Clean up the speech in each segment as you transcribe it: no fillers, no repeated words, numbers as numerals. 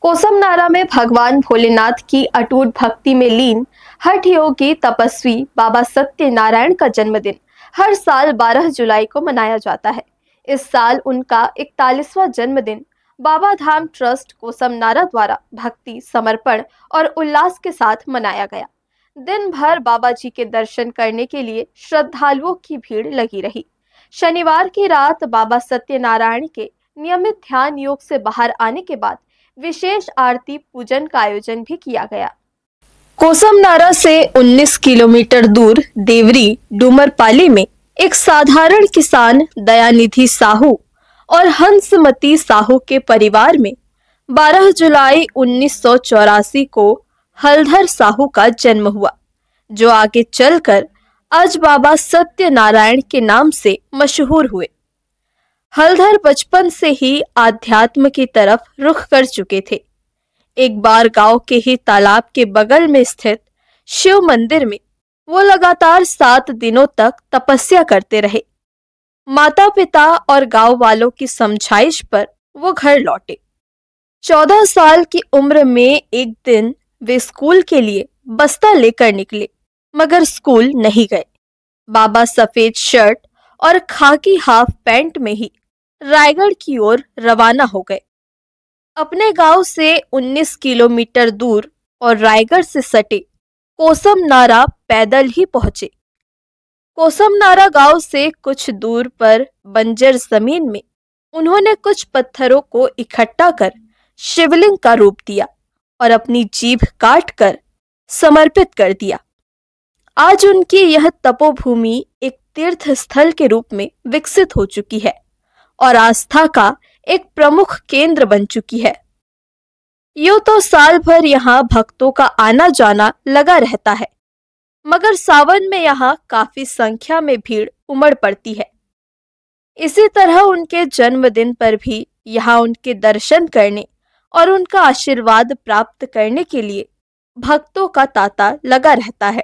कोसमनारा में भगवान भोलेनाथ की अटूट भक्ति में लीन हठ योगी तपस्वी बाबा सत्यनारायण का जन्मदिन हर साल 12 जुलाई को मनाया जाता है। इस साल उनका 41वां जन्मदिन बाबा धाम ट्रस्ट कोसमनारा द्वारा भक्ति, समर्पण और उल्लास के साथ मनाया गया। दिन भर बाबा जी के दर्शन करने के लिए श्रद्धालुओं की भीड़ लगी रही। शनिवार की रात बाबा सत्यनारायण के नियमित ध्यान योग से बाहर आने के बाद विशेष आरती पूजन का आयोजन भी किया गया। कोसमनारा से 19 किलोमीटर दूर देवरी डूमरपाली में एक साधारण किसान दयानिधि साहू और हंसमती साहू के परिवार में 12 जुलाई 1984 को हलधर साहू का जन्म हुआ, जो आगे चलकर आज बाबा सत्यनारायण के नाम से मशहूर हुए। हलधर बचपन से ही आध्यात्म की तरफ रुख कर चुके थे। एक बार गांव के ही तालाब के बगल में स्थित शिव मंदिर में वो लगातार 7 दिनों तक तपस्या करते रहे। माता पिता और गांव वालों की समझाइश पर वो घर लौटे। 14 साल की उम्र में एक दिन वे स्कूल के लिए बस्ता लेकर निकले, मगर स्कूल नहीं गए। बाबा सफेद शर्ट और खाकी हाफ पैंट में ही रायगढ़ की ओर रवाना हो गए। अपने गांव से 19 किलोमीटर दूर और रायगढ़ से सटे कोसमनारा पैदल ही पहुंचे। कोसमनारा गांव से कुछ दूर पर बंजर जमीन में उन्होंने कुछ पत्थरों को इकट्ठा कर शिवलिंग का रूप दिया और अपनी जीभ काट कर समर्पित कर दिया। आज उनकी यह तपोभूमि एक तीर्थ स्थल के रूप में विकसित हो चुकी है और आस्था का एक प्रमुख केंद्र बन चुकी है। यूं तो साल भर यहाँ भक्तों का आना जाना लगा रहता है, मगर सावन में यहाँ काफी संख्या में भीड़ उमड़ पड़ती है। इसी तरह उनके जन्मदिन पर भी यहाँ उनके दर्शन करने और उनका आशीर्वाद प्राप्त करने के लिए भक्तों का तांता लगा रहता है।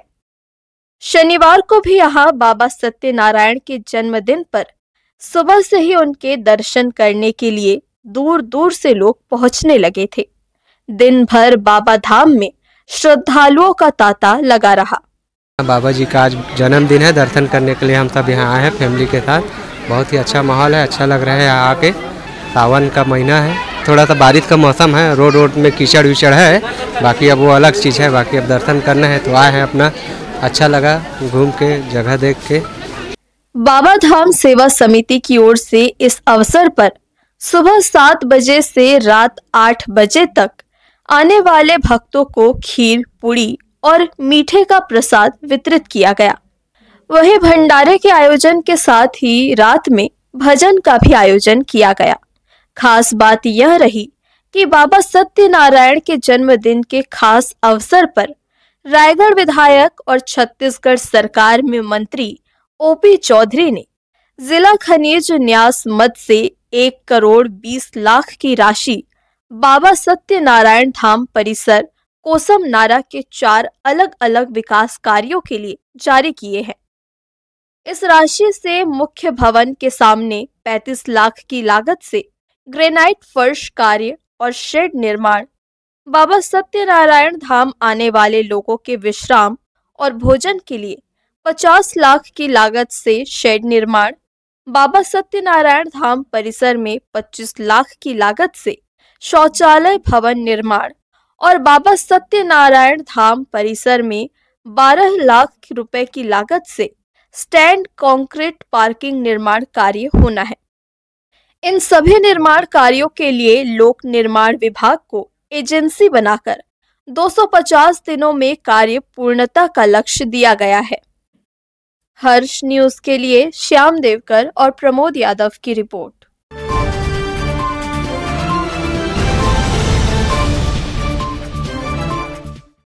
शनिवार को भी यहाँ बाबा सत्यनारायण के जन्मदिन पर सुबह से ही उनके दर्शन करने के लिए दूर दूर से लोग पहुंचने लगे थे। दिन भर बाबा धाम में श्रद्धालुओं का तांता लगा रहा। बाबा जी का आज जन्मदिन है, दर्शन करने के लिए हम सब यहाँ आए हैं फैमिली के साथ। बहुत ही अच्छा माहौल है, अच्छा लग रहा है यहाँ आके। सावन का महीना है, थोड़ा सा बारिश का मौसम है, रोड में कीचड़ विचड़ है, बाकी अब वो अलग चीज़ है। बाकी अब दर्शन करना है तो आए हैं अपना, अच्छा लगा घूम के, जगह देख के। बाबा धाम सेवा समिति की ओर से इस अवसर पर सुबह 7 बजे से रात 8 बजे तक आने वाले भक्तों को खीर, पूड़ी और मीठे का प्रसाद वितरित किया गया। वहीं भंडारे के आयोजन के साथ ही रात में भजन का भी आयोजन किया गया। खास बात यह रही कि बाबा सत्यनारायण के जन्मदिन के खास अवसर पर रायगढ़ विधायक और छत्तीसगढ़ सरकार में मंत्री ओपी चौधरी ने जिला खनिज न्यास मद से 1 करोड़ 20 लाख की राशि बाबा सत्यनारायण धाम परिसर कोसमनारा के 4 अलग अलग विकास कार्यों के लिए जारी किए हैं। इस राशि से मुख्य भवन के सामने 35 लाख की लागत से ग्रेनाइट फर्श कार्य और शेड निर्माण, बाबा सत्यनारायण धाम आने वाले लोगों के विश्राम और भोजन के लिए 50 लाख की लागत से शेड निर्माण, बाबा सत्यनारायण धाम परिसर में 25 लाख की लागत से शौचालय भवन निर्माण और बाबा सत्यनारायण धाम परिसर में 12 लाख रुपए की लागत से स्टैंड कंक्रीट पार्किंग निर्माण कार्य होना है। इन सभी निर्माण कार्यों के लिए लोक निर्माण विभाग को एजेंसी बनाकर 250 दिनों में कार्य पूर्णता का लक्ष्य दिया गया है। हर्ष न्यूज के लिए श्याम देवकर और प्रमोद यादव की रिपोर्ट।